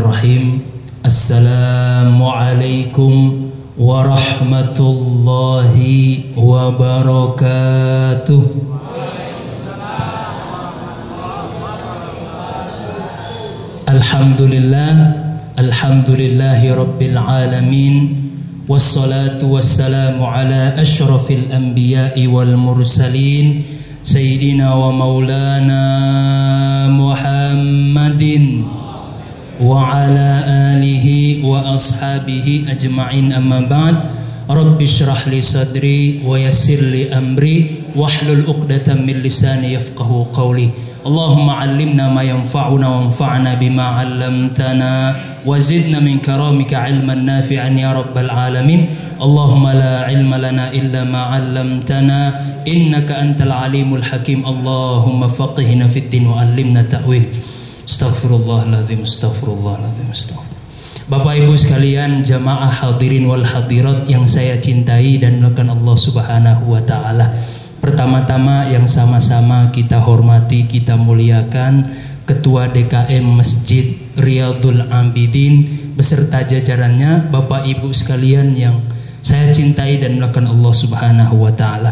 Bismillahirrahmanirrahim. Assalamualaikum warahmatullahi wabarakatuh. Alhamdulillahi rabbil alamin. Wassalatu wassalamu ala ashrafil anbiya'i wal mursalin Sayyidina wa maulana Muhammadin wa ala alihi wa ashabihi ajma'in, amma ba'd. Rabbi shrah li sadri wa yassir li amri wahlul 'uqdatam min lisani yafqahu qawli. Allahumma 'allimna ma yanfa'una wanfa'na bima 'allamtana wa zidna min karamika 'ilman nafi'an ya rabbal alamin. Allahumma la 'ilma lana illa ma 'allamtana innaka antal alimul hakim. Allahumma faqihna fid din wa 'allimna ta'wil. Astaghfirullahaladzim, astaghfirullahaladzim, astaghfirullah. Bapak Ibu sekalian, jamaah hadirin wal hadirat yang saya cintai dan melakukan Allah Subhanahu wa taala. Pertama-tama yang sama-sama kita hormati, kita muliakan Ketua DKM Masjid Riyadul Abidin beserta jajarannya, Bapak Ibu sekalian yang saya cintai dan melakukan Allah Subhanahu wa taala.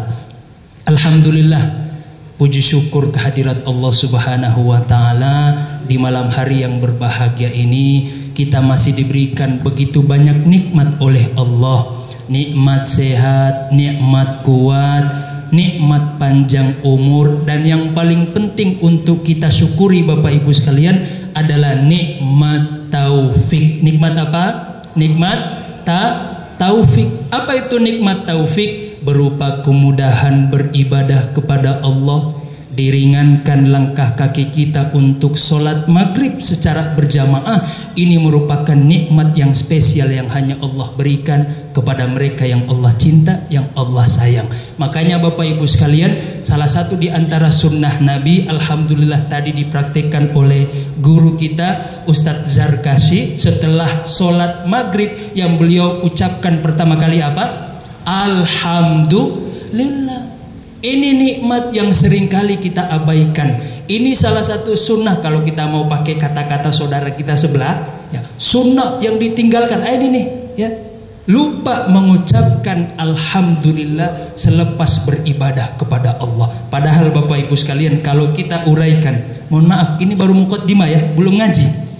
Alhamdulillah, puji syukur kehadirat Allah Subhanahu wa taala di malam hari yang berbahagia ini. Kita masih diberikan begitu banyak nikmat oleh Allah. Nikmat sehat, nikmat kuat, nikmat panjang umur, dan yang paling penting untuk kita syukuri Bapak Ibu sekalian adalah nikmat taufik. Nikmat apa? Nikmat taufik. Apa itu nikmat taufik? Berupa kemudahan beribadah kepada Allah, diringankan langkah kaki kita untuk sholat maghrib secara berjamaah. Ini merupakan nikmat yang spesial yang hanya Allah berikan kepada mereka yang Allah cinta, yang Allah sayang. Makanya Bapak Ibu sekalian, salah satu di antara sunnah Nabi, alhamdulillah tadi dipraktikkan oleh guru kita Ustadz Zarkashi, setelah sholat maghrib yang beliau ucapkan pertama kali apa? Alhamdulillah. Ini nikmat yang seringkali kita abaikan. Ini salah satu sunnah kalau kita mau pakai kata-kata saudara kita sebelah, ya, sunnah yang ditinggalkan. Ini nih, ya, lupa mengucapkan alhamdulillah selepas beribadah kepada Allah. Padahal Bapak Ibu sekalian, kalau kita uraikan, mohon maaf, ini baru muqaddimah ya, belum ngaji.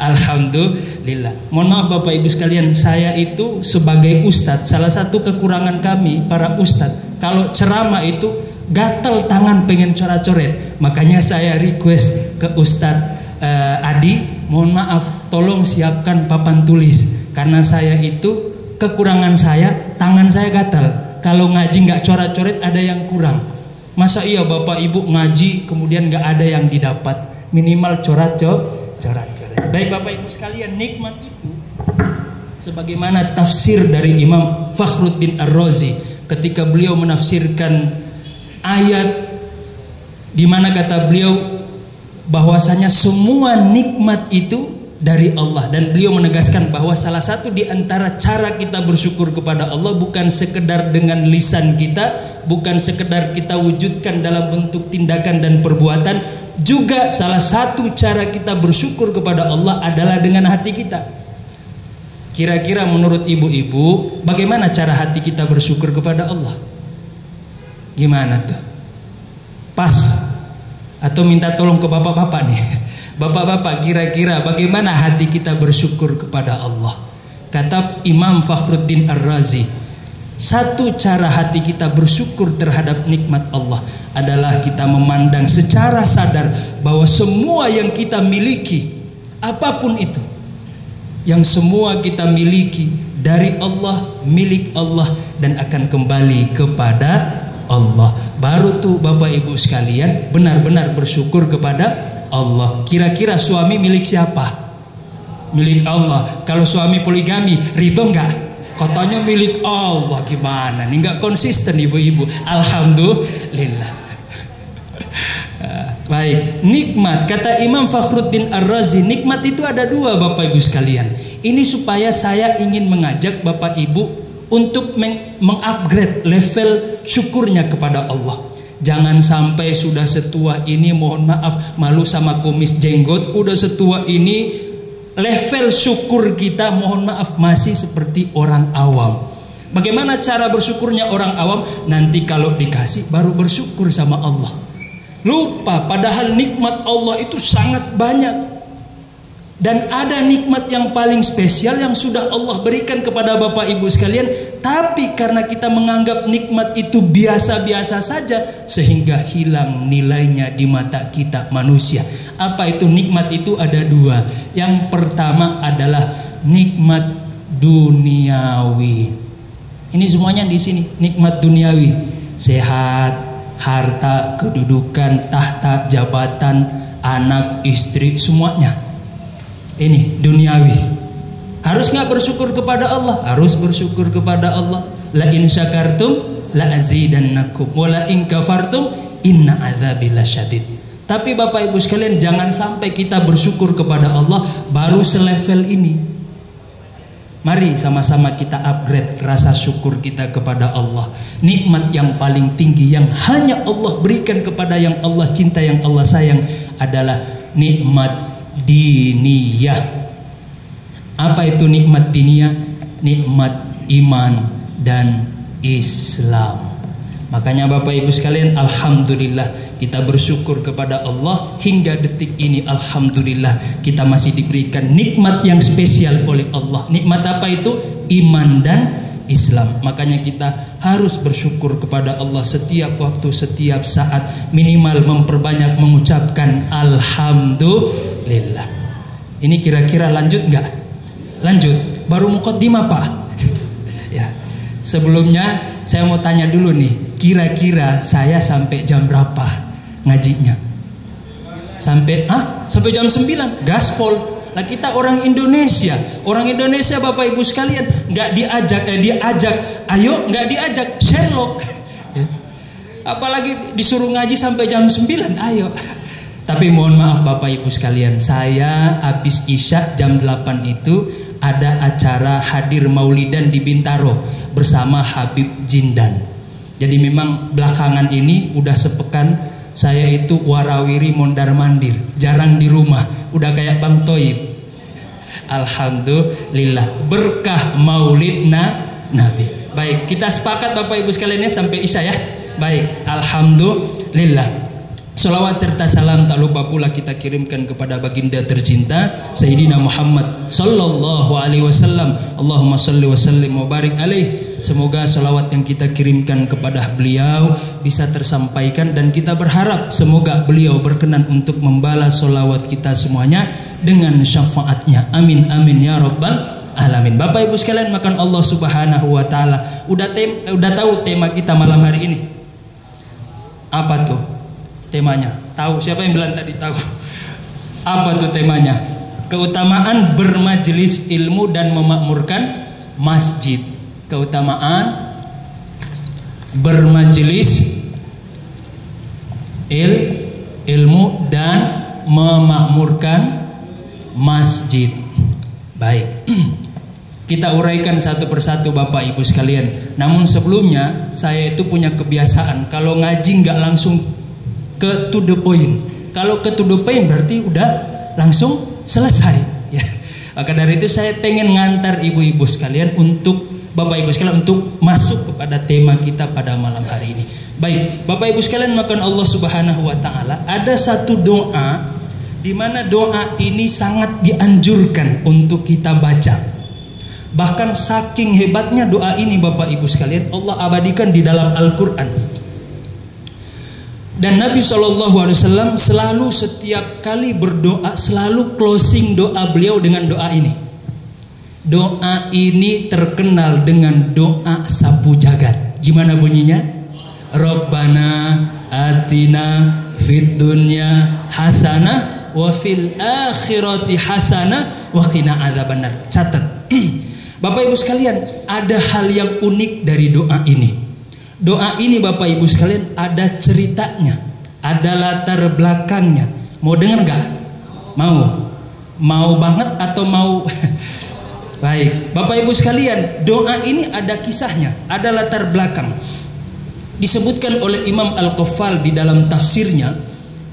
Alhamdulillah. Mohon maaf Bapak Ibu sekalian, saya itu sebagai ustadz, salah satu kekurangan kami para ustadz, kalau ceramah itu gatal tangan pengen coret-coret. Makanya saya request ke Ustadz Adi, mohon maaf tolong siapkan papan tulis. Karena saya itu kekurangan saya, tangan saya gatal. Kalau ngaji nggak coret-coret ada yang kurang. Masa iya Bapak Ibu ngaji kemudian nggak ada yang didapat, minimal coret-coret. Baik Bapak Ibu sekalian, nikmat itu sebagaimana tafsir dari Imam Fakhruddin Ar-Razi ketika beliau menafsirkan ayat di mana kata beliau bahwasanya semua nikmat itu dari Allah, dan beliau menegaskan bahwa salah satu di antara cara kita bersyukur kepada Allah bukan sekedar dengan lisan kita, bukan sekedar kita wujudkan dalam bentuk tindakan dan perbuatan, juga salah satu cara kita bersyukur kepada Allah adalah dengan hati kita. Kira-kira menurut ibu-ibu, bagaimana cara hati kita bersyukur kepada Allah? Gimana tuh? Pas? Atau minta tolong ke bapak-bapak nih? Bapak-bapak, kira-kira bagaimana hati kita bersyukur kepada Allah? Kata Imam Fakhruddin Ar-Razi, satu cara hati kita bersyukur terhadap nikmat Allah adalah kita memandang secara sadar bahwa semua yang kita miliki, apapun itu, yang semua kita miliki dari Allah, milik Allah, dan akan kembali kepada Allah. Baru tuh Bapak Ibu sekalian benar-benar bersyukur kepada Allah. Kira-kira suami milik siapa? Milik Allah. Kalau suami poligami, ridho enggak? Katanya milik Allah, gimana? Ini enggak konsisten ibu-ibu. Alhamdulillah. Baik, nikmat. Kata Imam Fakhruddin Ar-Razi, nikmat itu ada dua Bapak Ibu sekalian. Ini supaya saya ingin mengajak Bapak Ibu untuk mengupgrade level syukurnya kepada Allah. Jangan sampai sudah setua ini, mohon maaf, malu sama kumis jenggot, udah setua ini level syukur kita mohon maaf masih seperti orang awam. Bagaimana cara bersyukurnya orang awam? Nanti kalau dikasih baru bersyukur sama Allah. Lupa padahal nikmat Allah itu sangat banyak. Dan ada nikmat yang paling spesial yang sudah Allah berikan kepada Bapak Ibu sekalian. Tapi karena kita menganggap nikmat itu biasa-biasa saja, sehingga hilang nilainya di mata kita manusia. Apa itu nikmat itu? Ada dua. Yang pertama adalah nikmat duniawi. Ini semuanya di sini, nikmat duniawi. Sehat, harta, kedudukan, tahta, jabatan, anak, istri, semuanya. Ini duniawi. Harus nggak bersyukur kepada Allah? Harus bersyukur kepada Allah. La in syakartum la azidannakum wa la in kafartum inna adzabi lasyadid. Tapi Bapak Ibu sekalian, jangan sampai kita bersyukur kepada Allah baru selevel ini. Mari sama-sama kita upgrade rasa syukur kita kepada Allah. Nikmat yang paling tinggi yang hanya Allah berikan kepada yang Allah cinta, yang Allah sayang adalah nikmat diniyah. Apa itu nikmat diniyah? Nikmat iman dan Islam. Makanya Bapak Ibu sekalian, alhamdulillah kita bersyukur kepada Allah hingga detik ini. Alhamdulillah kita masih diberikan nikmat yang spesial oleh Allah. Nikmat apa itu? Iman dan Islam. Makanya kita harus bersyukur kepada Allah setiap waktu, setiap saat. Minimal memperbanyak mengucapkan alhamdulillah. Ini kira-kira lanjut nggak? Lanjut. Baru muqaddimah Pak. Ya. Sebelumnya saya mau tanya dulu nih, kira-kira saya sampai jam berapa ngajinya? Sampai jam 9 gaspol. Lah kita orang Indonesia Bapak Ibu sekalian nggak diajak, ayo nggak diajak, Sherlock. Ya. Apalagi disuruh ngaji sampai jam 9, ayo. Tapi mohon maaf Bapak Ibu sekalian, saya habis Isya jam 8 itu ada acara hadir maulidan di Bintaro bersama Habib Jindan. Jadi memang belakangan ini udah sepekan saya itu warawiri mondar mandir, jarang di rumah, udah kayak Bang Toib. Alhamdulillah berkah maulid Nabi. Baik, kita sepakat Bapak Ibu sekalian ya sampai Isya ya. Baik, alhamdulillah. Salawat serta salam tak lupa pula kita kirimkan kepada baginda tercinta Sayyidina Muhammad sallallahu alaihi wasallam. Allahumma salli wa sallim wa barik alaih. Semoga salawat yang kita kirimkan kepada beliau bisa tersampaikan, dan kita berharap semoga beliau berkenan untuk membalas salawat kita semuanya dengan syafaatnya. Amin amin ya rabbal alamin. Bapak Ibu sekalian, makan Allah Subhanahu wa taala. Udah tahu tema kita malam hari ini? Apa tuh? Temanya tahu? Siapa yang bilang tadi tahu? Apa tuh temanya? Keutamaan bermajelis ilmu dan memakmurkan masjid. Keutamaan bermajelis ilmu dan memakmurkan masjid. Baik. Kita uraikan satu persatu Bapak Ibu sekalian. Namun sebelumnya saya itu punya kebiasaan kalau ngaji nggak langsung ke to the point. Kalau ke to the point berarti udah langsung selesai ya. Maka dari itu saya pengen ngantar ibu-ibu sekalian untuk Bapak Ibu sekalian untuk masuk kepada tema kita pada malam hari ini. Baik, Bapak Ibu sekalian, makan Allah Subhanahu wa taala, ada satu doa di mana doa ini sangat dianjurkan untuk kita baca. Bahkan saking hebatnya doa ini Bapak Ibu sekalian, Allah abadikan di dalam Al-Qur'an. Dan Nabi SAW selalu setiap kali berdoa selalu closing doa beliau dengan doa ini. Doa ini terkenal dengan doa sapu jagat. Gimana bunyinya? Rabbana atina fid dunya hasanah wa fil akhirati hasanah wa qina adzabannar. Catat. Bapak Ibu sekalian, ada hal yang unik dari doa ini. Doa ini Bapak Ibu sekalian ada ceritanya, ada latar belakangnya. Mau dengar gak? Mau banget atau mau? Baik, Bapak Ibu sekalian, doa ini ada kisahnya, ada latar belakang. Disebutkan oleh Imam Al-Qaffal di dalam tafsirnya,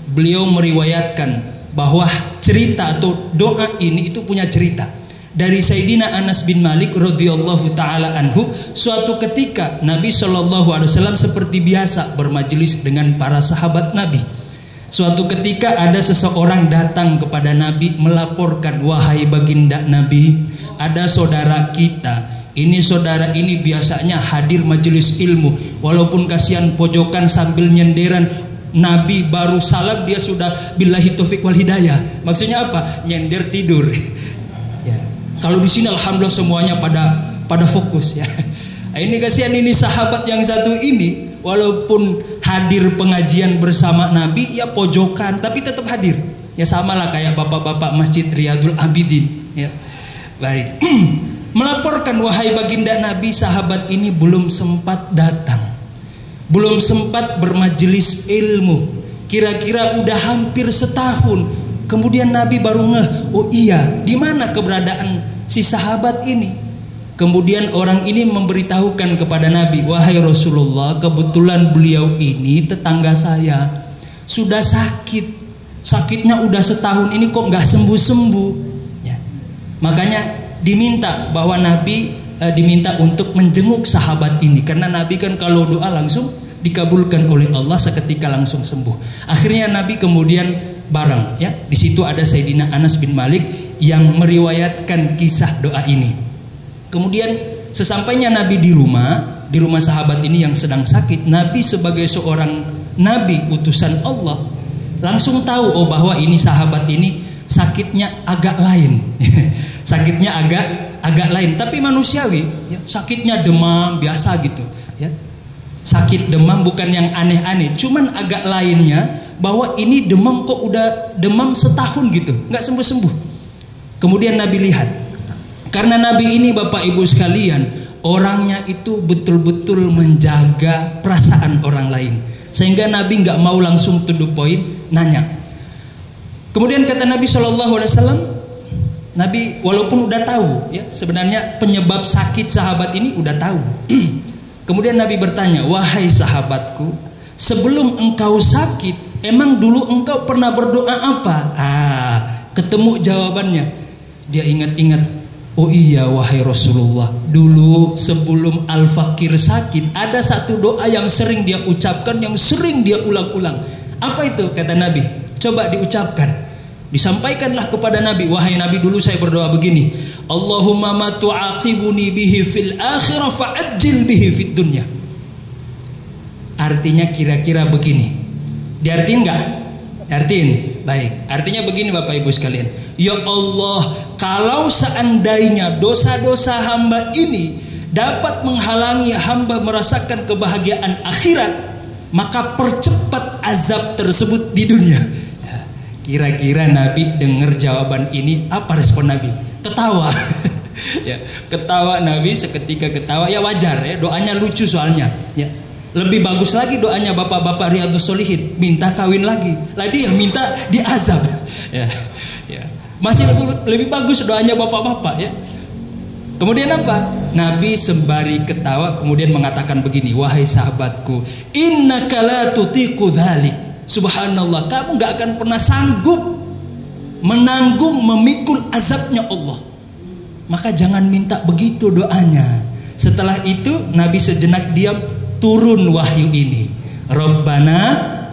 beliau meriwayatkan bahwa cerita atau doa ini itu punya cerita. Dari Sayyidina Anas bin Malik radhiyallahu taala anhu, suatu ketika Nabi Shallallahu alaihi wasallam seperti biasa bermajelis dengan para sahabat Nabi. Suatu ketika ada seseorang datang kepada Nabi melaporkan, "Wahai baginda Nabi, ada saudara kita. Ini saudara ini biasanya hadir majelis ilmu, walaupun kasihan pojokan sambil nyenderan. Nabi baru salam dia sudah billahi taufik wal hidayah." Maksudnya apa? Nyender tidur. Ya. Kalau di sini alhamdulillah semuanya pada fokus ya. Ini kasihan ini sahabat yang satu ini, walaupun hadir pengajian bersama Nabi ya pojokan tapi tetap hadir. Ya samalah kayak bapak-bapak Masjid Riyadul Abidin ya. Baik. Melaporkan, "Wahai baginda Nabi, sahabat ini belum sempat datang, belum sempat bermajelis ilmu. Kira-kira udah hampir setahun." Kemudian Nabi baru ngeh, "Oh iya, di mana keberadaan si sahabat ini?" Kemudian orang ini memberitahukan kepada Nabi, "Wahai Rasulullah, kebetulan beliau ini tetangga saya, sudah sakit. Sakitnya udah setahun ini kok nggak sembuh-sembuh." Ya. Makanya diminta bahwa Nabi diminta untuk menjenguk sahabat ini, karena Nabi kan kalau doa langsung dikabulkan oleh Allah seketika langsung sembuh. Akhirnya Nabi kemudian bareng ya. Di situ ada Sayyidina Anas bin Malik yang meriwayatkan kisah doa ini. Kemudian sesampainya Nabi di rumah sahabat ini yang sedang sakit, Nabi sebagai seorang nabi utusan Allah langsung tahu bahwa ini sahabat ini sakitnya agak lain. Sakitnya agak lain, tapi manusiawi ya. Sakitnya demam biasa gitu ya. Sakit demam bukan yang aneh-aneh, cuman agak lainnya bahwa ini demam kok udah demam setahun gitu, nggak sembuh-sembuh. Kemudian Nabi lihat, karena Nabi ini Bapak Ibu sekalian, orangnya itu betul-betul menjaga perasaan orang lain, sehingga Nabi nggak mau langsung to the point nanya. Kemudian kata Nabi Shallallahu alaihi wasallam, Nabi walaupun udah tahu ya, sebenarnya penyebab sakit sahabat ini udah tahu. Kemudian Nabi bertanya, "Wahai sahabatku, sebelum engkau sakit, emang dulu engkau pernah berdoa apa?" Ketemu jawabannya. Dia ingat-ingat, "Oh iya wahai Rasulullah, dulu sebelum Al-Fakir sakit, ada satu doa yang sering dia ucapkan, yang sering dia ulang-ulang." Apa itu? Kata Nabi, "Coba diucapkan." Disampaikanlah kepada Nabi, "Wahai Nabi, dulu saya berdoa begini, Allahumma ma tu'aqibuni bihi fil akhirah fa'ajjil bihi fid dunya." Artinya kira-kira begini. Diartiin enggak? Diartiin. Baik. Artinya begini Bapak Ibu sekalian. Ya Allah, kalau seandainya dosa-dosa hamba ini dapat menghalangi hamba merasakan kebahagiaan akhirat, maka percepat azab tersebut di dunia. Kira-kira Nabi dengar jawaban ini, apa respon Nabi? Ketawa. Ya, ketawa Nabi, seketika ketawa. Ya wajar ya, doanya lucu soalnya. Ya. Lebih bagus lagi doanya bapak-bapak Riyadhus Shalihin, minta kawin lagi. Lagi yang minta diazab. Ya. Ya. Masih lebih bagus doanya bapak-bapak ya. Kemudian apa? Nabi sembari ketawa kemudian mengatakan begini, "Wahai sahabatku, innaka la tutiqu dzalik." Subhanallah, kamu gak akan pernah sanggup menanggung, memikul azabnya Allah. Maka jangan minta begitu doanya. Setelah itu Nabi sejenak diam, turun wahyu ini. Rabbana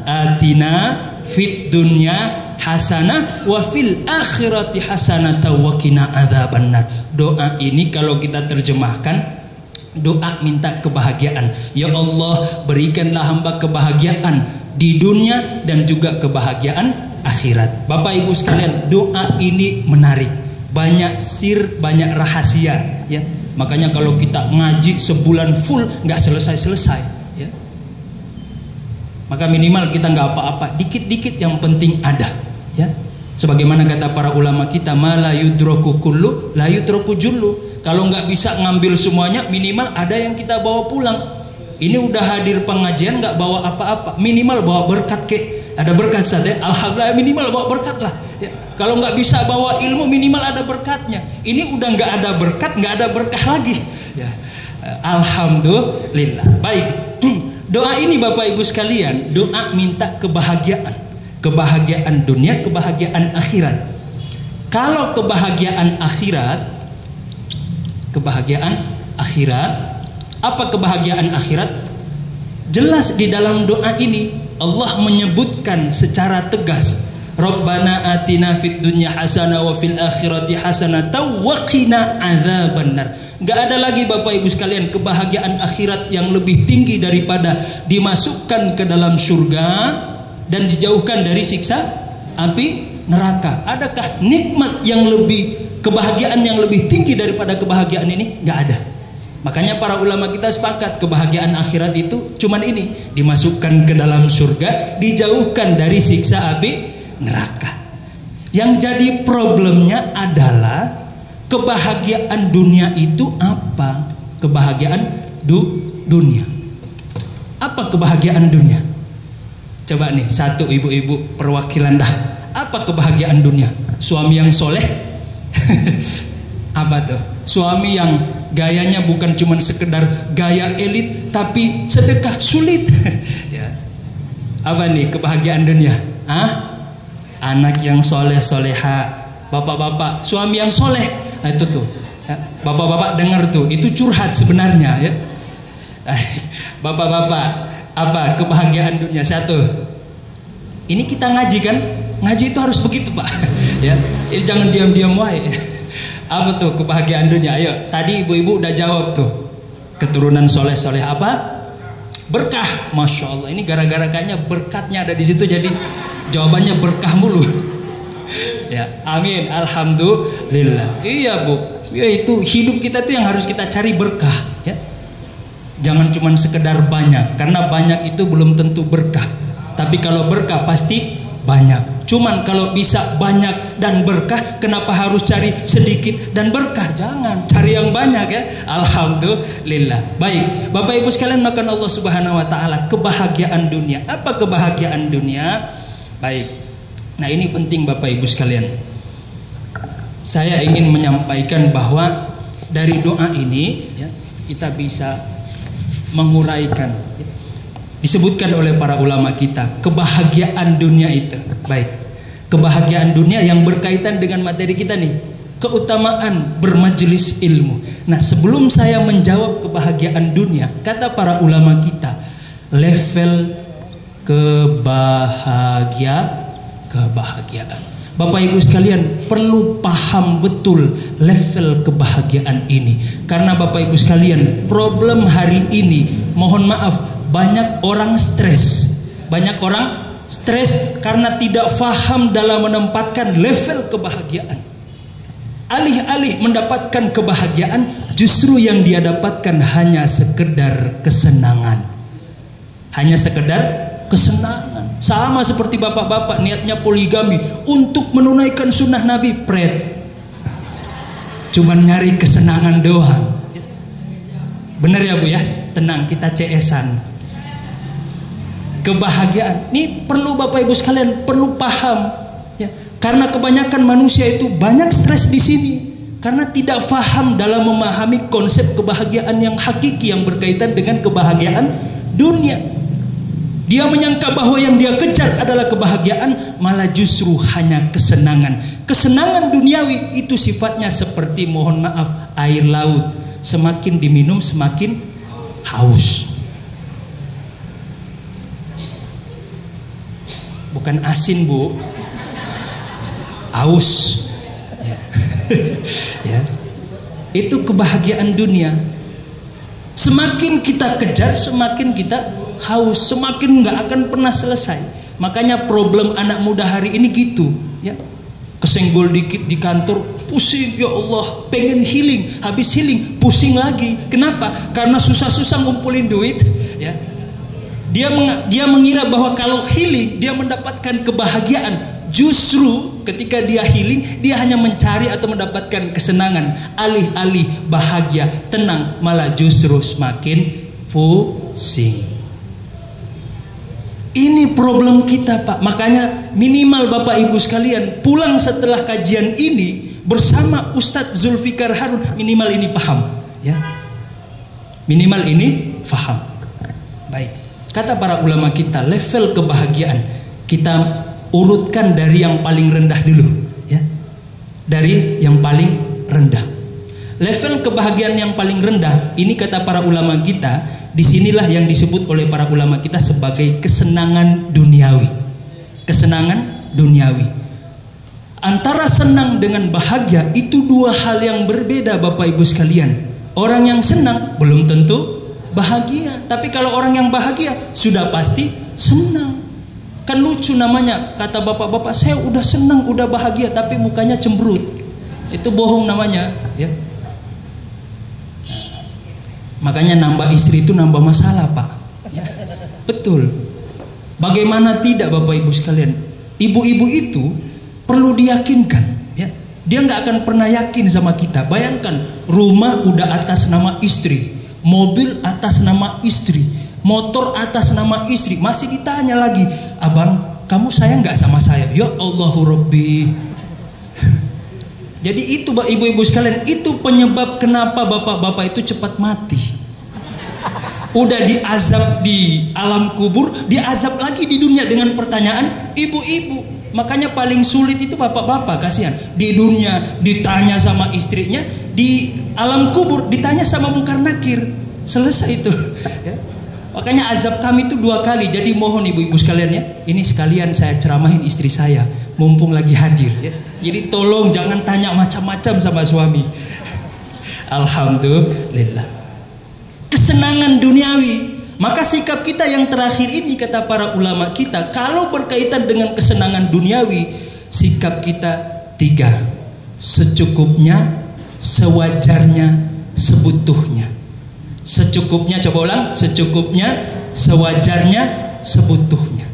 atina fid dunya hasanah wa fil akhirati hasanah wa qina adzabannar. Doa ini kalau kita terjemahkan, doa minta kebahagiaan. Ya Allah, berikanlah hamba kebahagiaan di dunia dan juga kebahagiaan akhirat. Bapak Ibu sekalian, doa ini menarik, banyak sir, banyak rahasia ya. Makanya kalau kita ngaji sebulan full nggak selesai-selesai ya. Maka minimal kita nggak apa-apa, dikit-dikit yang penting ada ya. Sebagaimana kata para ulama kita, ma la yudraku kullu la yudraku jullu. Kalau nggak bisa ngambil semuanya, minimal ada yang kita bawa pulang. Ini udah hadir pengajian nggak bawa apa-apa, minimal bawa berkat kek. Ada berkat saja, alhamdulillah, minimal bawa berkat lah. Ya. Kalau nggak bisa bawa ilmu, minimal ada berkatnya. Ini udah nggak ada berkat, nggak ada berkah lagi. Ya. Alhamdulillah. Baik, doa ini Bapak Ibu sekalian, doa minta kebahagiaan. kebahagiaan dunia, kebahagiaan akhirat. Kalau kebahagiaan akhirat, apa kebahagiaan akhirat? Jelas di dalam doa ini Allah menyebutkan secara tegas, Rabbana atina fid dunya hasanah wa fil akhirati hasanah wa qina adzabannar. Enggak ada lagi Bapak Ibu sekalian kebahagiaan akhirat yang lebih tinggi daripada dimasukkan ke dalam surga dan dijauhkan dari siksa api neraka. Adakah nikmat yang lebih, kebahagiaan yang lebih tinggi daripada kebahagiaan ini? Enggak ada. Makanya para ulama kita sepakat kebahagiaan akhirat itu cuman ini, dimasukkan ke dalam surga, dijauhkan dari siksa api neraka. Yang jadi problemnya adalah kebahagiaan dunia itu apa? Kebahagiaan dunia. Apa kebahagiaan dunia? Coba nih satu ibu-ibu perwakilan dah. Apa kebahagiaan dunia? Suami yang soleh? Apa tuh? Suami yang gayanya bukan cuma sekedar gaya elit, tapi sedekah sulit. Ya. Apa nih kebahagiaan dunia? Anak yang soleh soleha, bapak-bapak, suami yang soleh. Nah, itu tuh, ya. Bapak-bapak dengar tuh, itu curhat sebenarnya. Ya. Bapak-bapak, apa kebahagiaan dunia? Satu, ini kita ngaji kan? Ngaji itu harus begitu Pak. Ya, jangan diam-diam wae. Apa tuh kebahagiaan dunia? Ayo, tadi ibu-ibu udah jawab tuh. Keturunan soleh-soleh apa? Berkah. Masya Allah. Ini gara-gara kayaknya berkatnya ada di situ, jadi jawabannya berkah mulu. Ya, amin. Alhamdulillah. Iya Bu. Ya itu hidup kita tuh yang harus kita cari berkah. Ya. Jangan cuma sekedar banyak, karena banyak itu belum tentu berkah. Tapi kalau berkah pasti banyak. Cuman kalau bisa banyak dan berkah, kenapa harus cari sedikit dan berkah? Jangan, cari yang banyak ya. Alhamdulillah. Baik, Bapak Ibu sekalian, maka Allah Subhanahu wa taala kebahagiaan dunia. Apa kebahagiaan dunia? Baik. Nah, ini penting Bapak Ibu sekalian. Saya ingin menyampaikan bahwa dari doa ini ya, kita bisa menguraikan. Disebutkan oleh para ulama kita kebahagiaan dunia itu. Baik, kebahagiaan dunia yang berkaitan dengan materi kita nih, keutamaan bermajelis ilmu. Nah, sebelum saya menjawab kebahagiaan dunia, kata para ulama kita, level kebahagiaan. Bapak Ibu sekalian perlu paham betul level kebahagiaan ini. Karena Bapak Ibu sekalian, problem hari ini, mohon maaf, banyak orang stres. Banyak orang stres karena tidak faham dalam menempatkan level kebahagiaan. Alih-alih mendapatkan kebahagiaan, justru yang dia dapatkan hanya sekedar kesenangan. Hanya sekedar kesenangan. Sama seperti bapak-bapak niatnya poligami untuk menunaikan sunnah Nabi, cuman nyari kesenangan doang. Benar ya Bu ya? Tenang, kita CS-an. Kebahagiaan ini perlu Bapak Ibu sekalian perlu paham ya, karena kebanyakan manusia itu banyak stres di sini karena tidak paham dalam memahami konsep kebahagiaan yang hakiki yang berkaitan dengan kebahagiaan dunia. Dia menyangka bahwa yang dia kejar adalah kebahagiaan, malah justru hanya kesenangan. Kesenangan duniawi itu sifatnya seperti, mohon maaf, air laut, semakin diminum semakin haus. Bukan asin Bu, aus. Ya. Ya. Itu kebahagiaan dunia. Semakin kita kejar, semakin kita haus, semakin nggak akan pernah selesai. Makanya problem anak muda hari ini gitu, ya. Kesenggol dikit di kantor, pusing, ya Allah, pengen healing, habis healing, pusing lagi. Kenapa? Karena susah-susah ngumpulin duit, ya. Dia mengira bahwa kalau healing dia mendapatkan kebahagiaan. Justru ketika dia healing, dia hanya mencari atau mendapatkan kesenangan. Alih-alih bahagia, tenang, malah justru semakin pusing. Ini problem kita Pak. Makanya minimal Bapak Ibu sekalian pulang setelah kajian ini bersama Ustadz Zulfikar Harun, minimal ini paham, ya. Minimal ini paham. Baik. Kata para ulama kita, level kebahagiaan kita urutkan dari yang paling rendah dulu, ya. Dari yang paling rendah. Level kebahagiaan yang paling rendah ini kata para ulama kita, disinilah yang disebut oleh para ulama kita sebagai kesenangan duniawi. Kesenangan duniawi. Antara senang dengan bahagia itu dua hal yang berbeda, Bapak Ibu sekalian. Orang yang senang belum tentu bahagia, tapi kalau orang yang bahagia sudah pasti senang. Kan lucu namanya, kata bapak-bapak, saya udah senang, udah bahagia, tapi mukanya cemberut. Itu bohong namanya, ya. Makanya nambah istri itu nambah masalah, Pak. Ya. Betul. Bagaimana tidak, Bapak Ibu sekalian? Ibu-ibu itu perlu diyakinkan, ya. Dia nggak akan pernah yakin sama kita. Bayangkan, rumah udah atas nama istri, mobil atas nama istri, motor atas nama istri, masih ditanya lagi, abang, kamu sayang nggak sama saya? Ya Allahu Rabbi. Jadi itu ibu-ibu sekalian, itu penyebab kenapa bapak-bapak itu cepat mati. Udah diazab di alam kubur, diazab lagi di dunia dengan pertanyaan ibu-ibu. Makanya paling sulit itu bapak-bapak, kasihan. Di dunia ditanya sama istrinya, di alam kubur ditanya sama mungkar nakir. Selesai itu, ya. Makanya azab kami itu 2 kali. Jadi mohon ibu-ibu sekalian, ya, ini sekalian saya ceramahin istri saya, mumpung lagi hadir, ya. Jadi tolong jangan tanya macam-macam sama suami. Alhamdulillah. Kesenangan duniawi. Maka sikap kita yang terakhir ini kata para ulama kita, kalau berkaitan dengan kesenangan duniawi, sikap kita 3. Secukupnya, sewajarnya, sebutuhnya. Secukupnya, coba ulang, secukupnya, sewajarnya, sebutuhnya.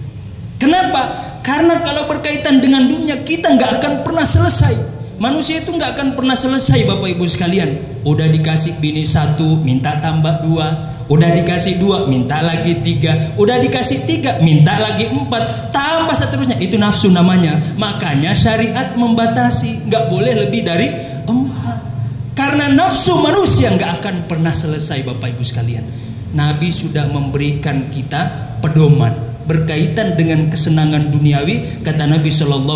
Kenapa? Karena kalau berkaitan dengan dunia, kita nggak akan pernah selesai. Manusia itu nggak akan pernah selesai, Bapak Ibu sekalian. Udah dikasih bini 1, minta tambah 2. Udah dikasih 2, minta lagi 3. Udah dikasih 3, minta lagi 4. Tambah seterusnya. Itu nafsu namanya. Makanya syariat membatasi, nggak boleh lebih dari 4. Karena nafsu manusia nggak akan pernah selesai, Bapak Ibu sekalian. Nabi sudah memberikan kita pedoman berkaitan dengan kesenangan duniawi. Kata Nabi SAW,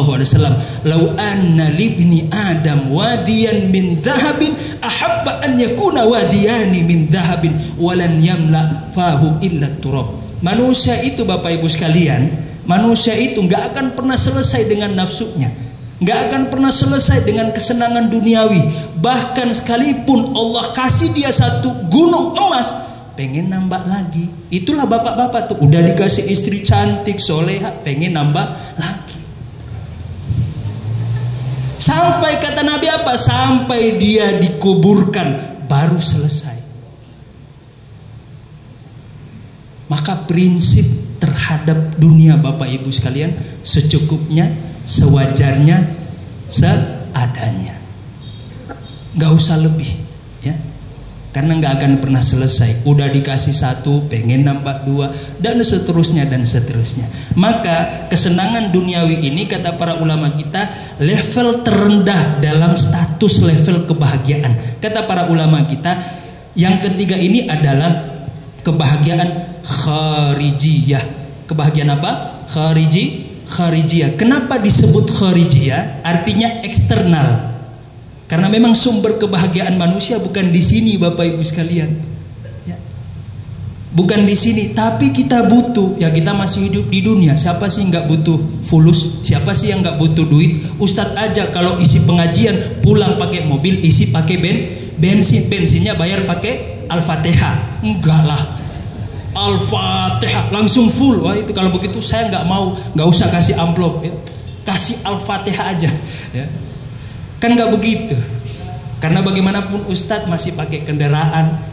"Lau anna libni Adam wadiyan min dhahabin ahabba an yakuna wadiyani min dhahabin walan yamla fahu illa turab." Manusia itu, Bapak Ibu sekalian, manusia itu nggak akan pernah selesai dengan nafsunya. Nggak akan pernah selesai dengan kesenangan duniawi. Bahkan sekalipun Allah kasih dia 1 gunung emas, pengen nambah lagi. Itulah bapak-bapak tuh, udah dikasih istri cantik, soleha, pengen nambah lagi. Sampai kata Nabi apa? Sampai dia dikuburkan baru selesai. Maka prinsip terhadap dunia, Bapak Ibu sekalian, secukupnya, sewajarnya, seadanya. Gak usah lebih, ya. Karena gak akan pernah selesai. Udah dikasih 1, pengen nambah 2, dan seterusnya dan seterusnya. Maka kesenangan duniawi ini kata para ulama kita level terendah dalam status level kebahagiaan. Kata para ulama kita, yang ketiga ini adalah kebahagiaan kharijiyah. Kebahagiaan apa? Kharijiyah. Kenapa disebut kharijiyah? Artinya eksternal. Karena memang sumber kebahagiaan manusia bukan di sini, Bapak Ibu sekalian. Ya. Bukan di sini, tapi kita butuh. Ya, kita masih hidup di dunia. Siapa sih nggak butuh fulus? Siapa sih yang nggak butuh duit? Ustadz aja kalau isi pengajian pulang pakai mobil, isi pakai bensinnya bayar pakai Al-Fatihah. Enggak lah. Al-Fatihah langsung full. Wah, itu kalau begitu saya nggak mau, nggak usah kasih amplop, ya. Kasih Al-Fatihah aja, ya. Kan nggak begitu. Karena bagaimanapun Ustadz masih pakai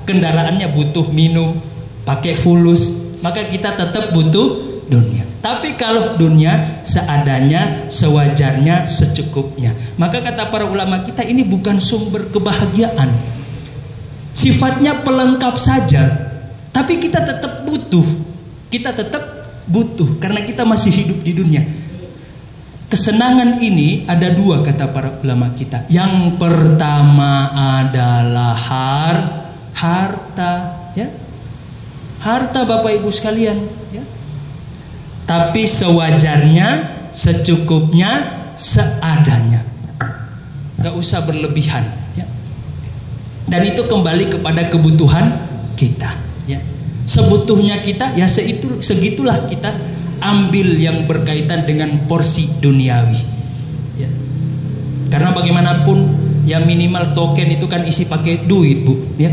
kendaraannya butuh minum, pakai fulus, maka kita tetap butuh dunia. Tapi kalau dunia seadanya, sewajarnya, secukupnya, maka kata para ulama kita ini bukan sumber kebahagiaan. Sifatnya pelengkap saja. Tapi kita tetap butuh. Kita tetap butuh karena kita masih hidup di dunia. Kesenangan ini ada 2 kata para ulama kita. Yang pertama adalah harta, ya. Harta, Bapak Ibu sekalian, ya. Tapi sewajarnya, secukupnya, seadanya. Gak usah berlebihan, ya. Dan itu kembali kepada kebutuhan kita, ya. Sebutuhnya kita, ya segitulah kita ambil yang berkaitan dengan porsi duniawi, ya. Karena bagaimanapun, ya minimal token itu kan isi pakai duit, Bu, ya.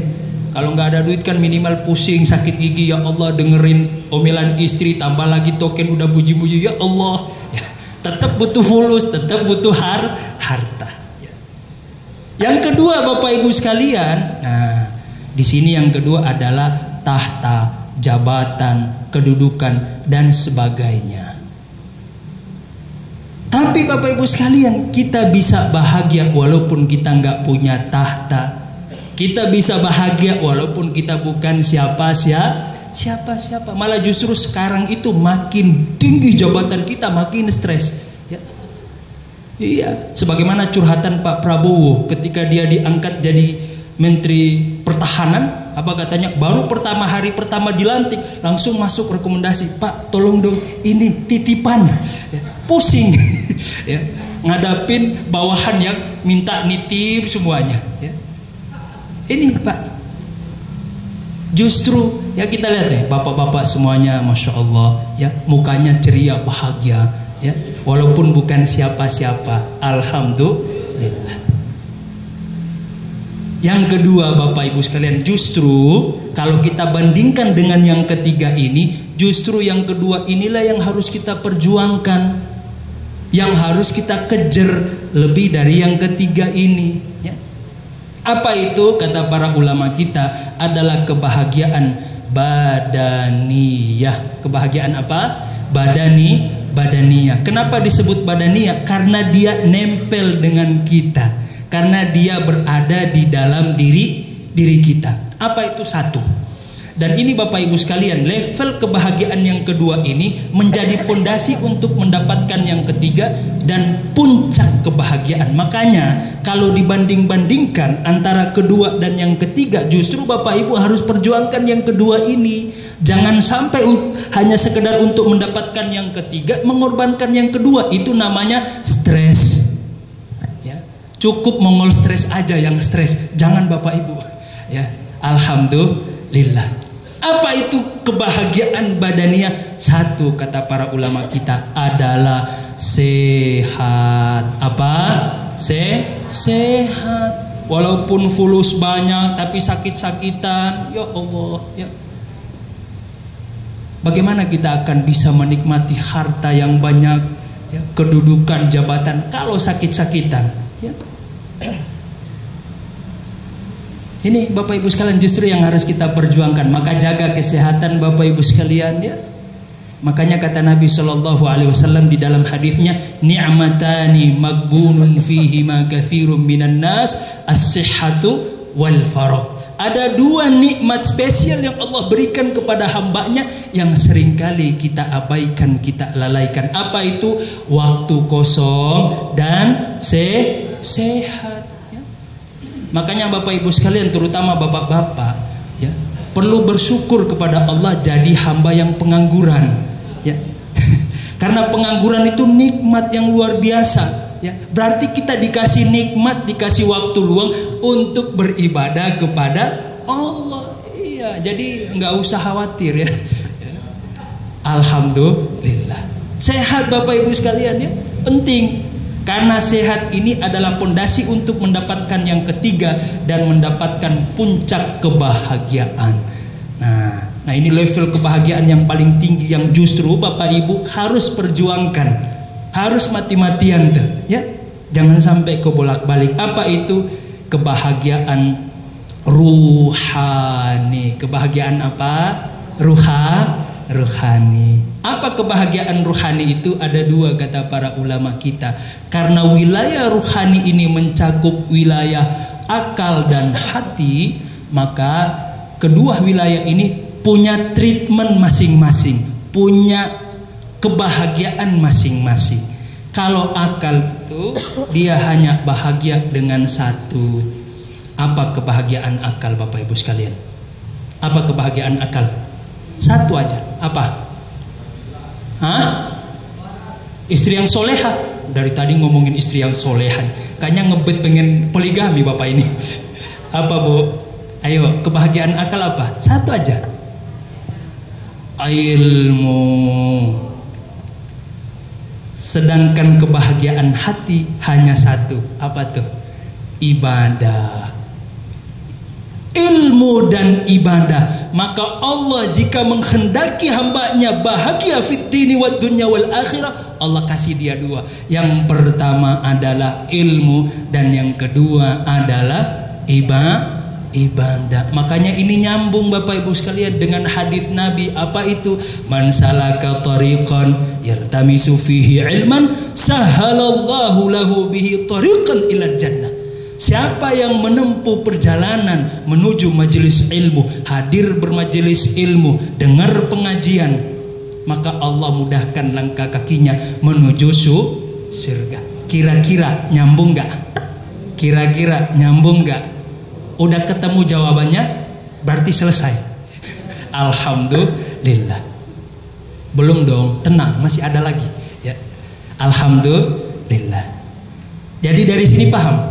Kalau nggak ada duit kan minimal pusing, sakit gigi, ya Allah, dengerin omelan istri, tambah lagi token udah puji-puji, ya Allah, ya. Tetap butuh fulus, tetap butuh harta. Ya. Yang kedua, Bapak Ibu sekalian, nah di sini yang kedua adalah tahta, jabatan, kedudukan dan sebagainya. Tapi Bapak Ibu sekalian, kita bisa bahagia walaupun kita nggak punya tahta. Kita bisa bahagia walaupun kita bukan siapa-siapa. Malah justru sekarang itu makin tinggi jabatan kita, makin stres, ya. Iya, sebagaimana curhatan Pak Prabowo ketika dia diangkat jadi Menteri Pertahanan, apa katanya? Baru hari pertama dilantik langsung masuk rekomendasi, Pak tolong dong ini titipan, ya. Pusing, ya. Ngadapin bawahan yang minta nitip semuanya, ya. Ini Pak, justru ya kita lihat deh bapak-bapak semuanya, masya Allah, ya mukanya ceria bahagia, ya walaupun bukan siapa-siapa, alhamdulillah. Yang kedua Bapak Ibu sekalian, justru kalau kita bandingkan dengan yang ketiga ini, justru yang kedua inilah yang harus kita perjuangkan, yang harus kita kejar lebih dari yang ketiga ini, ya. Apa itu? Kata para ulama kita adalah kebahagiaan badaniyah. Kebahagiaan apa? Badaniyah. Kenapa disebut badaniyah? Karena dia nempel dengan kita, karena dia berada di dalam diri kita. Apa itu? Satu. Dan ini Bapak Ibu sekalian, level kebahagiaan yang kedua ini menjadi pondasi untuk mendapatkan yang ketiga dan puncak kebahagiaan. Makanya kalau dibanding-bandingkan antara kedua dan yang ketiga, justru Bapak Ibu harus perjuangkan yang kedua ini. Jangan sampai hanya sekedar untuk mendapatkan yang ketiga mengorbankan yang kedua. Itu namanya stres, ya. Cukup mongol stres aja yang stres, jangan Bapak Ibu, ya. Alhamdulillah. Apa itu kebahagiaan badaniyah? Satu, kata para ulama kita, adalah sehat. Apa? Sehat. Walaupun fulus banyak tapi sakit-sakitan, ya Allah, ya. Bagaimana kita akan bisa menikmati harta yang banyak, ya, kedudukan, jabatan kalau sakit-sakitan, ya. Ini Bapak Ibu sekalian justru yang harus kita perjuangkan. Maka jaga kesehatan Bapak Ibu sekalian, ya. Makanya kata Nabi SAW di dalam hadisnya, ni'matani magbunun fihi ma katsirun minan nas, as-sihhatu wal faragh. Ada dua nikmat spesial yang Allah berikan kepada hambanya yang seringkali kita abaikan, kita lalaikan. Apa itu? Waktu kosong dan sehat. Makanya Bapak Ibu sekalian, terutama bapak-bapak, ya, perlu bersyukur kepada Allah jadi hamba yang pengangguran, ya. Karena pengangguran itu nikmat yang luar biasa, ya. Berarti kita dikasih nikmat, dikasih waktu luang untuk beribadah kepada Allah. Iya, jadi nggak usah khawatir, ya. Alhamdulillah. Sehat Bapak Ibu sekalian, ya, penting. Karena sehat ini adalah pondasi untuk mendapatkan yang ketiga dan mendapatkan puncak kebahagiaan. Nah ini level kebahagiaan yang paling tinggi yang justru Bapak Ibu harus perjuangkan, harus mati-matian tuh, ya. Jangan sampai kebolak-balik. Apa itu? Kebahagiaan ruhani. Kebahagiaan apa? Ruhani. Apa kebahagiaan ruhani itu? Ada dua kata para ulama kita. Karena wilayah ruhani ini mencakup wilayah akal dan hati, maka kedua wilayah ini punya treatment masing-masing, punya kebahagiaan masing-masing. Kalau akal itu dia hanya bahagia dengan satu. Apa kebahagiaan akal Bapak Ibu sekalian? Apa kebahagiaan akal? Satu aja. Apa? Istri yang soleha. Dari tadi ngomongin istri yang soleha, kayaknya ngebet pengen poligami bapak ini. Apa bu? Ayo, kebahagiaan akal apa? Satu aja. Ilmu. Sedangkan kebahagiaan hati hanya satu. Apa tuh? Ibadah. Ilmu dan ibadah. Maka Allah jika menghendaki hambanya bahagia fid dini wad dunya wal akhirah, Allah kasih dia dua. Yang pertama adalah ilmu, dan yang kedua adalah ibadah. Makanya ini nyambung Bapak Ibu sekalian dengan hadis Nabi. Apa itu? Man salaka tariqan yaltamisu fihi ilman sahalallahu lahu bihi tariqan ila jannah. Siapa yang menempuh perjalanan menuju majelis ilmu, hadir bermajelis ilmu, dengar pengajian, maka Allah mudahkan langkah kakinya menuju surga. Kira-kira nyambung gak? Kira-kira nyambung gak? Udah ketemu jawabannya? Berarti selesai. Alhamdulillah. Belum dong, tenang, masih ada lagi ya. Alhamdulillah. Jadi dari sini paham.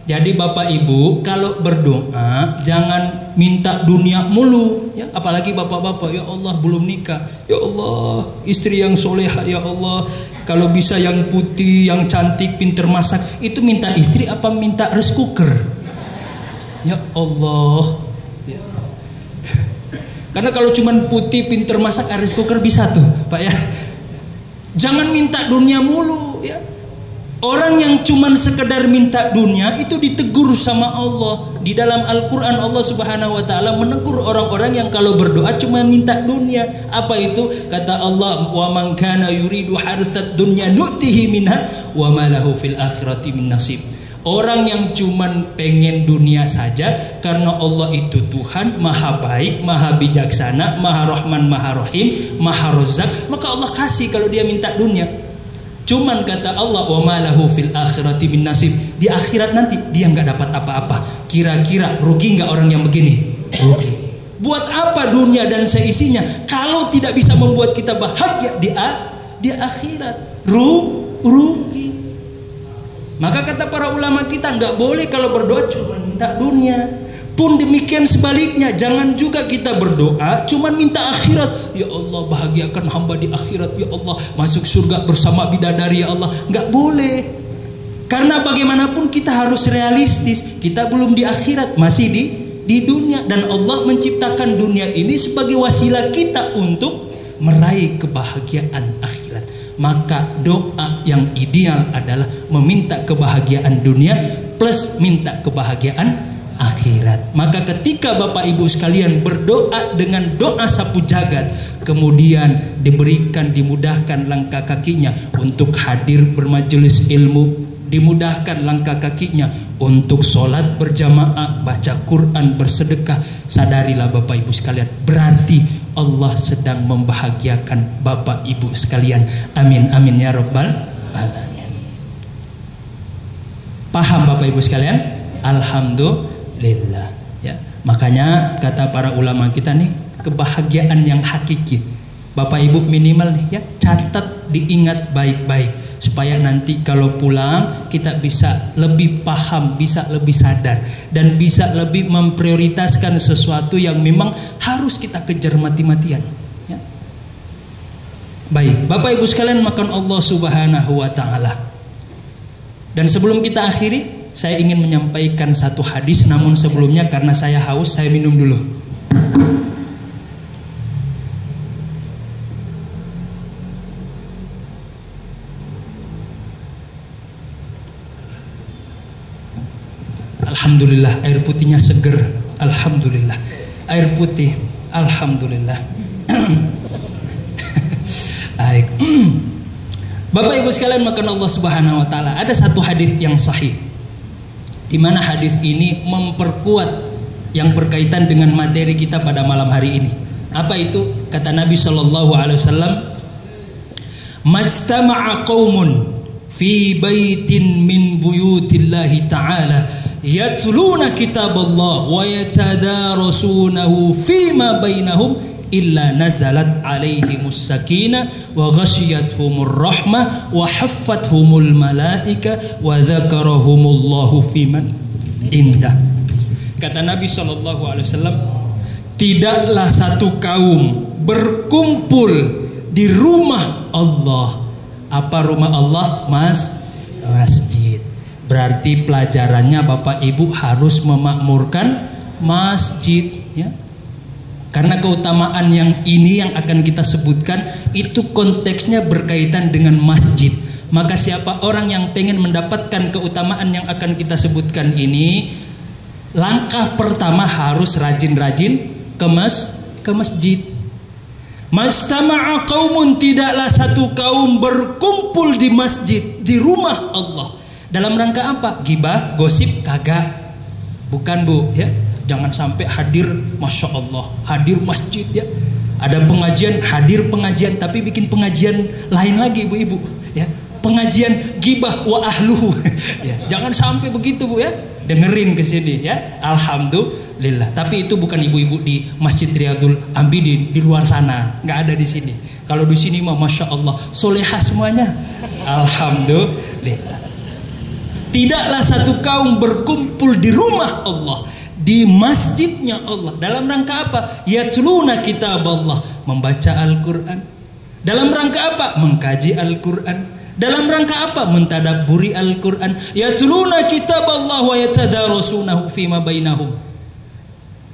Jadi Bapak Ibu kalau berdoa jangan minta dunia mulu ya, apalagi bapak-bapak, ya Allah belum nikah, ya Allah istri yang soleha, ya Allah kalau bisa yang putih, yang cantik, pinter masak. Itu minta istri apa minta rice cooker? Ya Allah ya. Karena kalau cuman putih, pinter masak, rice cooker bisa tuh Pak ya. Jangan minta dunia mulu ya. Orang yang cuman sekedar minta dunia itu ditegur sama Allah. Di dalam Al-Quran Allah Subhanahu wa ta'ala menegur orang-orang yang kalau berdoa cuma minta dunia. Apa itu? Kata Allah, wa man kana yuridu harsat dunya nu'tihi minha wa ma lahu fil akhirati min nasib. Orang yang cuman pengen dunia saja, karena Allah itu Tuhan maha baik, maha bijaksana, maha rahman, maha rahim, maha rozak, maka Allah kasih kalau dia minta dunia. Cuman kata Allah, wa ma lahu fil akhirati min nasib. Di akhirat nanti dia nggak dapat apa-apa. Kira-kira rugi nggak orang yang begini? Rugi. Buat apa dunia dan seisinya kalau tidak bisa membuat kita bahagia di akhirat? Rugi. Maka kata para ulama kita nggak boleh kalau berdoa cuma minta dunia. Pun demikian sebaliknya, jangan juga kita berdoa cuman minta akhirat. Ya Allah bahagiakan hamba di akhirat, ya Allah masuk surga bersama bidadari, ya Allah. Nggak boleh. Karena bagaimanapun kita harus realistis. Kita belum di akhirat, masih di dunia. Dan Allah menciptakan dunia ini sebagai wasilah kita untuk meraih kebahagiaan akhirat. Maka doa yang ideal adalah meminta kebahagiaan dunia plus minta kebahagiaan akhirat. Maka ketika Bapak Ibu sekalian berdoa dengan doa sapu jagat, kemudian dimudahkan langkah kakinya untuk hadir bermajelis ilmu, dimudahkan langkah kakinya untuk sholat berjamaah, baca Quran, bersedekah, sadarilah Bapak Ibu sekalian, berarti Allah sedang membahagiakan Bapak Ibu sekalian. Amin amin ya rabbal alamin. Paham Bapak Ibu sekalian? Alhamdulillah ya. Makanya kata para ulama kita nih, kebahagiaan yang hakiki Bapak Ibu minimal nih ya, catat, diingat baik-baik supaya nanti kalau pulang kita bisa lebih paham, bisa lebih sadar, dan bisa lebih memprioritaskan sesuatu yang memang harus kita kejar mati-matian ya. Baik Bapak Ibu sekalian, makan Allah Subhanahu wa ta'ala. Dan sebelum kita akhiri, saya ingin menyampaikan satu hadis. Namun sebelumnya karena saya haus, saya minum dulu. Alhamdulillah air putihnya seger. Alhamdulillah air putih. Alhamdulillah. Baik. Bapak Ibu sekalian makan Allah Subhanahu wa ta'ala, ada satu hadis yang sahih di mana hadis ini memperkuat yang berkaitan dengan materi kita pada malam hari ini. Apa itu? Kata Nabi sallallahu alaihi wasallam, "Majtama'a qaumun fi baitin min buyutillahi ta'ala yatluna kitaballah wa yatadarasunahu fima bainahum illa nazalat alaihimus sakinah wa ghasyiyatuhumur rahmah wa haffathumul malaika wa dzakarahumullahu fiman indah. Kata Nabi SAW, tidaklah satu kaum berkumpul di rumah Allah. Apa rumah Allah? Masjid. Berarti pelajarannya Bapak Ibu harus memakmurkan masjid, ya. Karena keutamaan yang ini yang akan kita sebutkan itu konteksnya berkaitan dengan masjid. Maka siapa orang yang pengen mendapatkan keutamaan yang akan kita sebutkan ini, langkah pertama harus rajin-rajin ke masjid. Majtama'a qaumun, tidaklah satu kaum berkumpul di masjid, di rumah Allah. Dalam rangka apa? Gibah, gosip, kagak. Bukan Bu, ya. Jangan sampai hadir, Masya Allah, hadir masjid, ya. Ada pengajian, hadir pengajian, tapi bikin pengajian lain lagi ibu-ibu, ya. Pengajian gibah wa ahluhu. Ya, jangan sampai begitu Bu, ya. Dengerin ke sini, ya. Alhamdulillah. Tapi itu bukan ibu-ibu di Masjid Riyadul Ambidin di luar sana, nggak ada di sini. Kalau di sini mah Masya Allah, solehah semuanya. Alhamdulillah. Tidaklah satu kaum berkumpul di rumah Allah, di masjidnya Allah. Dalam rangka apa? Yatluna kitab Allah, membaca Al-Quran. Dalam rangka apa? Mengkaji Al-Quran. Dalam rangka apa? Mentadabburi Al-Quran. Yatluna kitab Allah wa yatadarasunahu fima bainahum.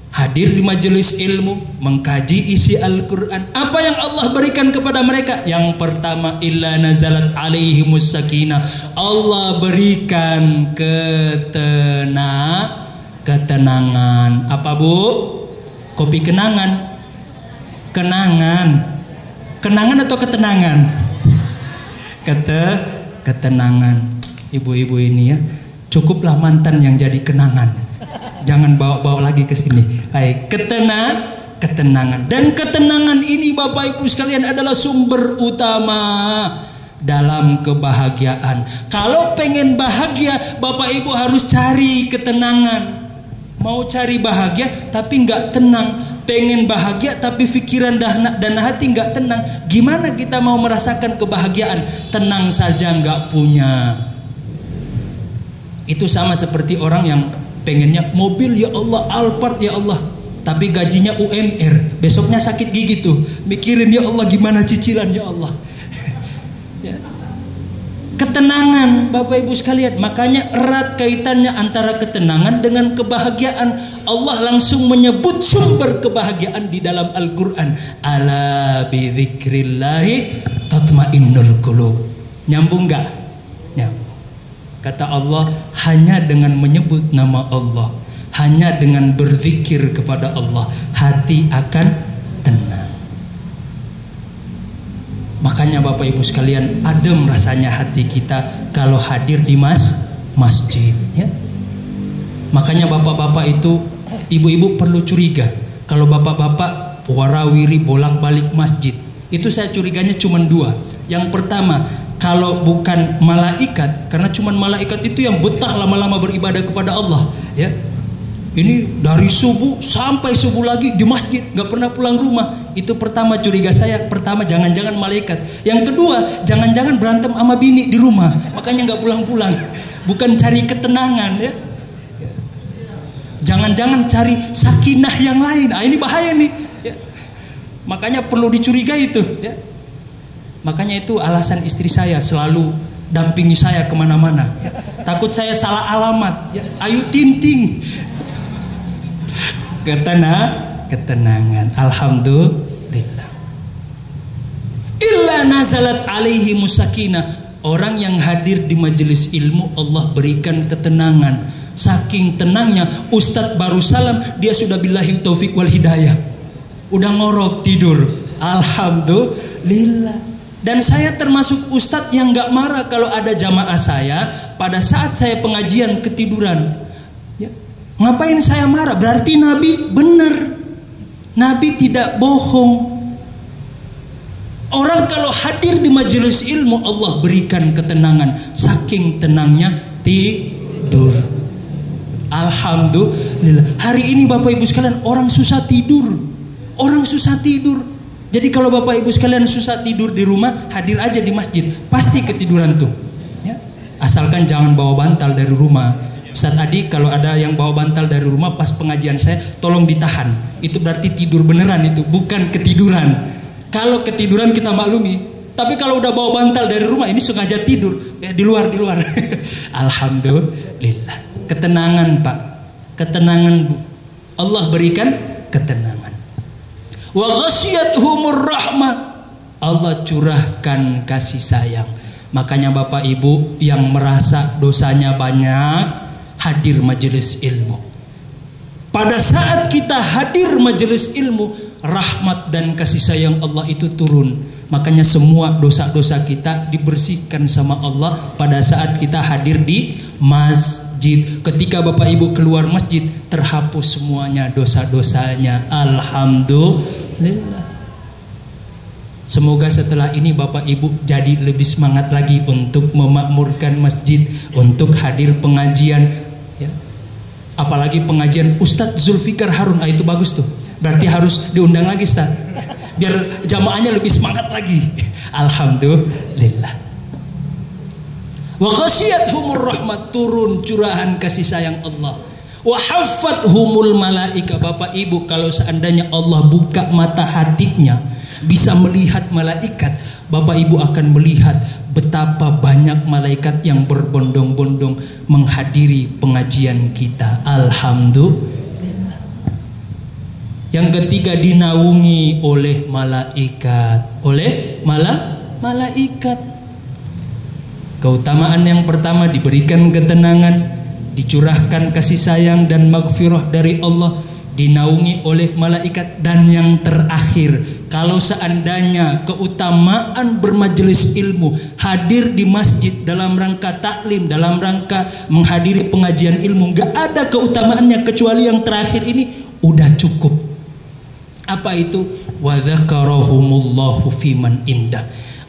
Hadir di majelis ilmu, mengkaji isi Al-Quran. Apa yang Allah berikan kepada mereka? Yang pertama, illa nazalat alaihimus sakinah. Allah berikan ketenangan. Apa Bu? Kopi kenangan. Kenangan atau ketenangan? Ketenangan. Ibu-ibu ini ya, cukuplah mantan yang jadi kenangan. Jangan bawa-bawa lagi ke sini. Baik, ketenangan. Dan ketenangan ini Bapak Ibu sekalian adalah sumber utama dalam kebahagiaan. Kalau pengen bahagia, Bapak Ibu harus cari ketenangan. Mau cari bahagia tapi nggak tenang. Pengen bahagia tapi pikiran dan hati nggak tenang. Gimana kita mau merasakan kebahagiaan? Tenang saja nggak punya. Itu sama seperti orang yang pengennya mobil, ya Allah, Alphard, ya Allah, tapi gajinya UMR, besoknya sakit gigi tuh, mikirin ya Allah gimana cicilan, ya Allah. Ya. Ketenangan Bapak Ibu sekalian, makanya erat kaitannya antara ketenangan dengan kebahagiaan. Allah langsung menyebut sumber kebahagiaan di dalam Al-Quran. Ala bi dzikrillahi tatmainnul qulub. Nyambung gak? Nyambung. Kata Allah, hanya dengan menyebut nama Allah, hanya dengan berzikir kepada Allah, hati akan tenang. Makanya Bapak Ibu sekalian, adem rasanya hati kita kalau hadir di masjid, ya. Makanya bapak-bapak itu, ibu-ibu perlu curiga kalau bapak-bapak warawiri bolak-balik masjid. Itu saya curiganya cuma dua. Yang pertama, kalau bukan malaikat, karena cuma malaikat itu yang betah lama-lama beribadah kepada Allah, ya. Ini dari subuh sampai subuh lagi di masjid, nggak pernah pulang rumah. Itu pertama curiga saya. Pertama, jangan-jangan malaikat. Yang kedua, jangan-jangan berantem sama bini di rumah, makanya nggak pulang-pulang. Bukan cari ketenangan, ya. Jangan-jangan cari sakinah yang lain. Ini bahaya nih, ya. Makanya perlu dicurigai itu, ya. Makanya itu alasan istri saya selalu dampingi saya kemana-mana. Takut saya salah alamat, ya. Ayu tinting. Ketenangan. Alhamdulillah. Illa nazalat alaihi musakinah. Orang yang hadir di majelis ilmu Allah berikan ketenangan. Saking tenangnya, Ustadz baru salam, dia sudah billahi taufik wal hidayah, udah ngorok tidur. Alhamdulillah. Dan saya termasuk Ustadz yang gak marah kalau ada jamaah saya pada saat saya pengajian ketiduran, ya. Ngapain saya marah? Berarti Nabi benar, Nabi tidak bohong. Orang kalau hadir di majelis ilmu Allah berikan ketenangan. Saking tenangnya tidur. Alhamdulillah. Hari ini Bapak Ibu sekalian, orang susah tidur. Orang susah tidur. Jadi kalau Bapak Ibu sekalian susah tidur di rumah, hadir aja di masjid, pasti ketiduran tuh. Ya. Asalkan jangan bawa bantal dari rumah. Ustaz Adi, kalau ada yang bawa bantal dari rumah pas pengajian saya, tolong ditahan. Itu berarti tidur beneran itu, bukan ketiduran. Kalau ketiduran kita maklumi. Tapi kalau udah bawa bantal dari rumah, ini sengaja tidur. Ya, di luar. Alhamdulillah. Ketenangan Pak. Ketenangan Bu. Allah berikan ketenangan. Wa ghasyiyatuhumur rahmah. Allah curahkan kasih sayang. Makanya Bapak Ibu yang merasa dosanya banyak, hadir majelis ilmu. Pada saat kita hadir majelis ilmu, rahmat dan kasih sayang Allah itu turun. Makanya semua dosa-dosa kita dibersihkan sama Allah pada saat kita hadir di masjid. Ketika Bapak Ibu keluar masjid, terhapus semuanya dosa-dosanya. Alhamdulillah. Semoga setelah ini Bapak Ibu jadi lebih semangat lagi untuk memakmurkan masjid, untuk hadir pengajian, ya. Apalagi pengajian Ustadz Zulfikar Harun, itu bagus tuh. Berarti harus diundang lagi Ustadz, biar jamaahnya lebih semangat lagi. Alhamdulillah. Wa ghasyiyatuhumur rahmat, turun curahan kasih sayang Allah. Wa haffathumul malaika. Bapak Ibu, kalau seandainya Allah buka mata hatinya, bisa melihat malaikat, Bapak Ibu akan melihat betapa banyak malaikat yang berbondong-bondong menghadiri pengajian kita. Alhamdulillah. Yang ketiga, dinaungi oleh malaikat. Oleh malaikat. Keutamaan yang pertama, diberikan ketenangan, dicurahkan kasih sayang dan maghfirah dari Allah, dinaungi oleh malaikat. Dan yang terakhir, kalau seandainya keutamaan bermajelis ilmu, hadir di masjid dalam rangka taklim, dalam rangka menghadiri pengajian ilmu, gak ada keutamaannya kecuali yang terakhir ini, udah cukup. Apa itu? Wa dzakarahumullahu fiman indah.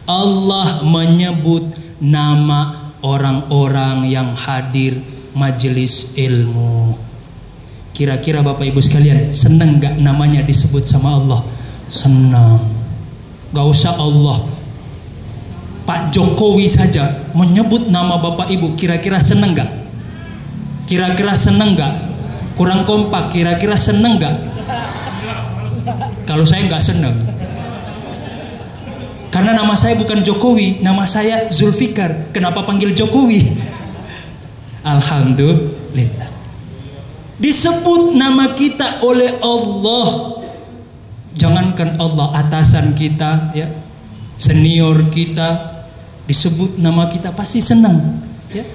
Allah menyebut nama orang-orang yang hadir majelis ilmu. Kira-kira Bapak Ibu sekalian, senang gak namanya disebut sama Allah? Senang. Gak usah Allah, Pak Jokowi saja menyebut nama Bapak Ibu, kira-kira senang gak? Kira-kira senang gak? Kurang kompak, kira-kira senang gak? Kalau saya gak senang, karena nama saya bukan Jokowi, nama saya Zulfikar. Kenapa panggil Jokowi? Alhamdulillah. Disebut nama kita oleh Allah. Jangankan Allah, atasan kita, ya, senior kita, disebut nama kita pasti senang, ya.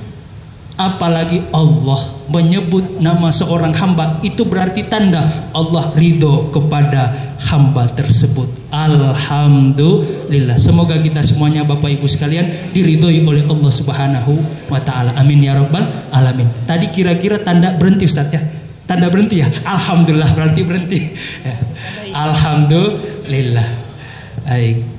Apalagi Allah menyebut nama seorang hamba, itu berarti tanda Allah ridho kepada hamba tersebut. Alhamdulillah. Semoga kita semuanya Bapak Ibu sekalian diridhoi oleh Allah Subhanahu wa ta'ala. Amin ya rabbal alamin. Tadi kira-kira tanda berhenti Ustaz, ya? Tanda berhenti ya? Alhamdulillah, berarti berhenti, ya. Alhamdulillah. Baik.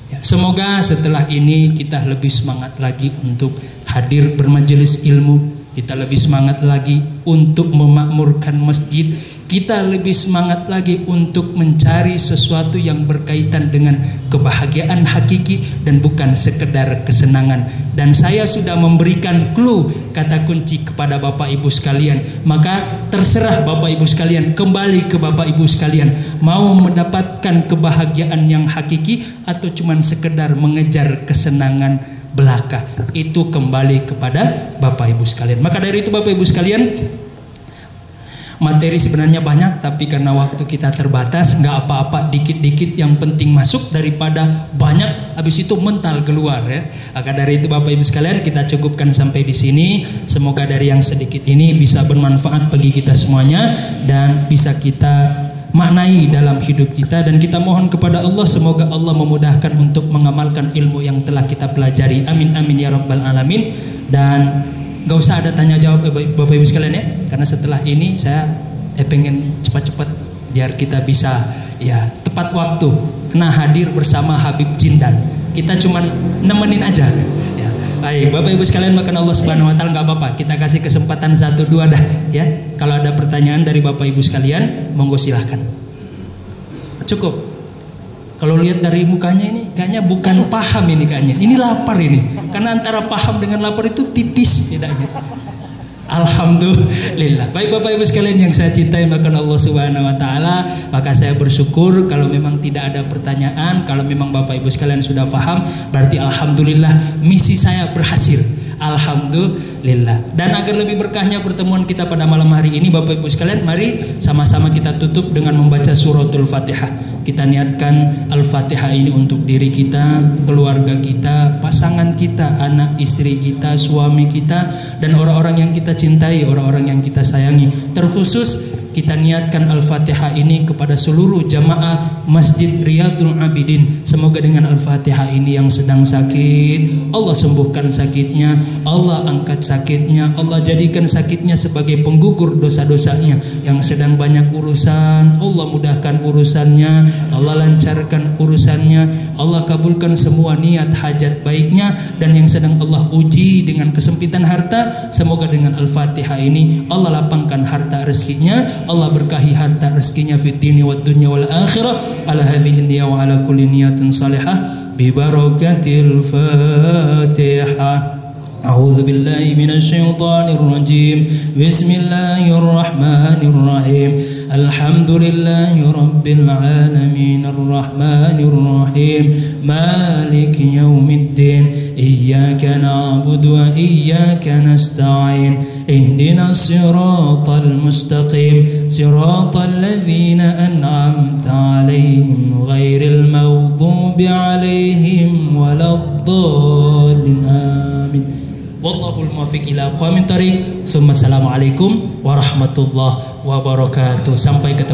Ya, semoga setelah ini kita lebih semangat lagi untuk hadir bermajelis ilmu. Kita lebih semangat lagi untuk memakmurkan masjid. Kita lebih semangat lagi untuk mencari sesuatu yang berkaitan dengan kebahagiaan hakiki dan bukan sekedar kesenangan. Dan saya sudah memberikan clue, kata kunci kepada Bapak Ibu sekalian. Maka terserah Bapak Ibu sekalian, kembali ke Bapak Ibu sekalian, mau mendapatkan kebahagiaan yang hakiki atau cuman sekedar mengejar kesenangan belaka. Itu kembali kepada Bapak Ibu sekalian. Maka dari itu Bapak Ibu sekalian, materi sebenarnya banyak, tapi karena waktu kita terbatas, nggak apa-apa, dikit-dikit yang penting masuk daripada banyak habis itu mental keluar, ya. Maka dari itu Bapak Ibu sekalian, kita cukupkan sampai di sini. Semoga dari yang sedikit ini bisa bermanfaat bagi kita semuanya dan bisa kita maknai dalam hidup kita, dan kita mohon kepada Allah semoga Allah memudahkan untuk mengamalkan ilmu yang telah kita pelajari. Amin amin ya rabbal alamin. Dan gak usah ada tanya jawab Bapak Ibu sekalian, ya, karena setelah ini saya pengen cepat-cepat biar kita bisa, ya, tepat waktu nah hadir bersama Habib Jindan. Kita cuman nemenin aja, ya. Baik Bapak Ibu sekalian, maka Allah Subhanahu wa taala, nggak apa-apa, kita kasih kesempatan 1-2 dah, ya. Kalau ada pertanyaan dari Bapak Ibu sekalian, monggo silahkan. Cukup. Kalau lihat dari mukanya ini kayaknya bukan paham ini kayaknya. Ini lapar ini. Karena antara paham dengan lapar itu tipis bedanya. Alhamdulillah. Baik Bapak Ibu sekalian yang saya cintai maka Allah Subhanahu wa taala, maka saya bersyukur kalau memang tidak ada pertanyaan, kalau memang Bapak Ibu sekalian sudah paham, berarti alhamdulillah misi saya berhasil. Alhamdulillah. Dan agar lebih berkahnya pertemuan kita pada malam hari ini Bapak Ibu sekalian, mari sama-sama kita tutup dengan membaca suratul Fatihah. Kita niatkan Al-Fatihah ini untuk diri kita, keluarga kita, pasangan kita, anak istri kita, suami kita, dan orang-orang yang kita cintai, orang-orang yang kita sayangi. Terkhusus kita niatkan Al-Fatihah ini kepada seluruh jamaah Masjid Riyadul Abidin. Semoga dengan Al-Fatihah ini yang sedang sakit, Allah sembuhkan sakitnya, Allah angkat sakitnya, Allah jadikan sakitnya sebagai penggugur dosa-dosanya. Yang sedang banyak urusan, Allah mudahkan urusannya, Allah lancarkan urusannya, Allah kabulkan semua niat hajat baiknya. Dan yang sedang Allah uji dengan kesempitan harta, semoga dengan Al-Fatihah ini Allah lapangkan harta rezekinya, Allah berkahi harta rezekinya fid dunya wad dunya wal akhirah. Ala hadhihi niyya wa ala kulli niyatin salihah bi barakatil Fatihah. A'udzu billahi minasy syaithanir rajim. Bismillahir rahmanir rahim. Alhamdulillahi rabbil alamin arrahmanir rahim maliki yaumiddin iyyaka na'budu wa iyyaka nasta'in ihdinas siratal mustaqim siratal ladzina an'amta 'alaihim ghairil maghdubi 'alaihim waladdallin amin. Wallahul muwaffiq ila aqwamit thoriq. Assalamualaikum warahmatullahi wabarakatuh. Sampai ketemu.